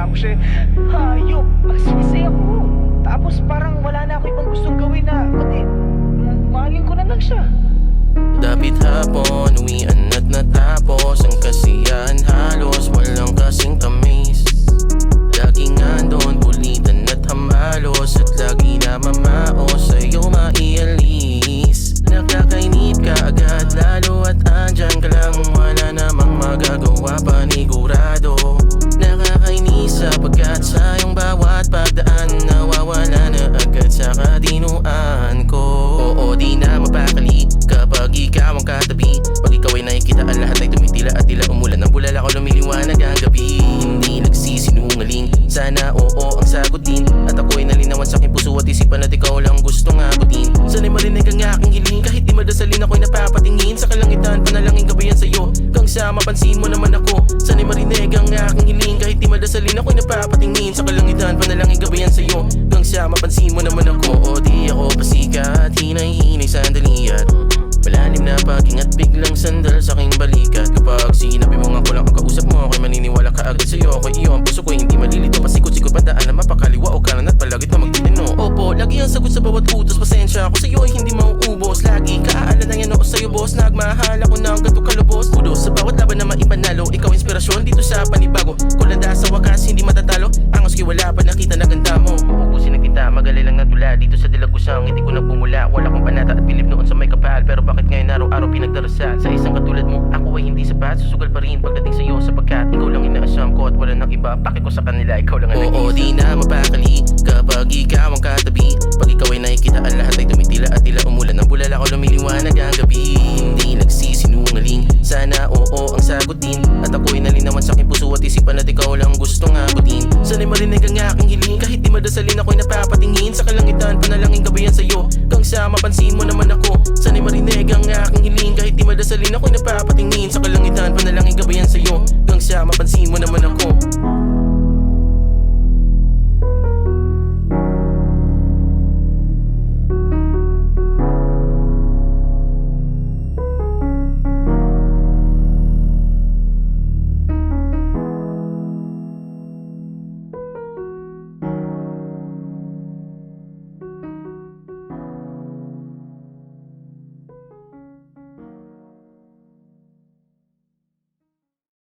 Tapos hayop, magsisisi ako. Tapos parang wala na ako ibang gustong gawin na kundi mahalin ko na lang siya. Dapit hapon, uwian at natapos ang kasiyahan, halos walang kasing tamis. Laging andon, kulitan at hamalos, at lagi na mamaos sa'yo maialis. Nakakainip ka agad, lalo at andyan ka lang, wala namang magagawa, panigurado. Nakakainis sapagkat sa iyong bawat pagdaan, nawawala na agad sa kadinuan ko. Oo, di na mapakali kapag ikaw ang katabi. Pag ikaw ay nakikita, ang lahat ay tumitila at tila umulan ng bulal, ako lumiliwanag ang gabi. Hindi nagsisinungaling, sana oo ang sagutin, at ako'y nalinawan sa aking puso at isipan at ikaw lang gustong abutin. Sana'y marinig ang aking hiling, kahit di madasalin ako'y napapatingin sa kalangitan, panalangin gabayan sa'yo, kang sa mapansin mo naman ako. Sana'y marinig ang aking hiling, kahit di madasalin ako'y napapatingin sa kalangitan, panalangin gabayan sa'yo, kang sa mapansin mo naman ako. O di ako pasikat, hinay-hinay sandali at malalim na pag-ingat, biglang sandal sa aking balikat. Kapag sinabi mo nga ko lang ang kausap mo, ako'y maniniwala ka agad sa'yo. Ako'y iyo, ang puso ko hindi malilito, pasikot-sikot pandaan na mapakaliwa o kanan at palagit na magtitino. Opo, lagi ang sagot sa bawat utos, pasensya ako sa'yo ay hindi mauubos. Lagi kaaalala yan ako sa'yo boss, nagmahal ako ng ganito kalubos. Kudos sa bawat laban na maipanalo, ikaw inspirasyon dito sa panibago. Kulanda sa wakas, hindi matatalo, angos ko'y wala pa nakita na ganda mo. Uubusin na kita, magalay lang na tula, dito sa dilagusang hindi ko na bumula. Wala kong panata at bilib noon sa may kapal, pero bakit ngayon araw-araw pinagdarasal? Sa isang katulad mo, ako ay hindi sapat, susugal pa rin pagdating sa'yo, sapagkat ikaw lang inaasam ko at wala nang iba. Paki ko sa kanila, ikaw lang ang nag-iisa. Oo, di na mapakali kapag ikaw ang katabi. Pag ikaw ay nakikita, ang lahat ay tumitila at tila umulan ng bulal, ako lumiliwanag ang gabi. Hindi nagsisinungaling, sana oo ang sagutin, at ako'y nalinawan sa aking puso at isipan at ikaw lang gustong abutin. Sana'y marinig ang aking hiling, kahit di madasalin ako'y napapatingin sa kalangitan, panalangin gabayan sa'yo, kang sa mapansin mo naman ako. Sana'y marinig ang aking hiling, kahit di madasalin ako'y napapatingin sa kalangitan,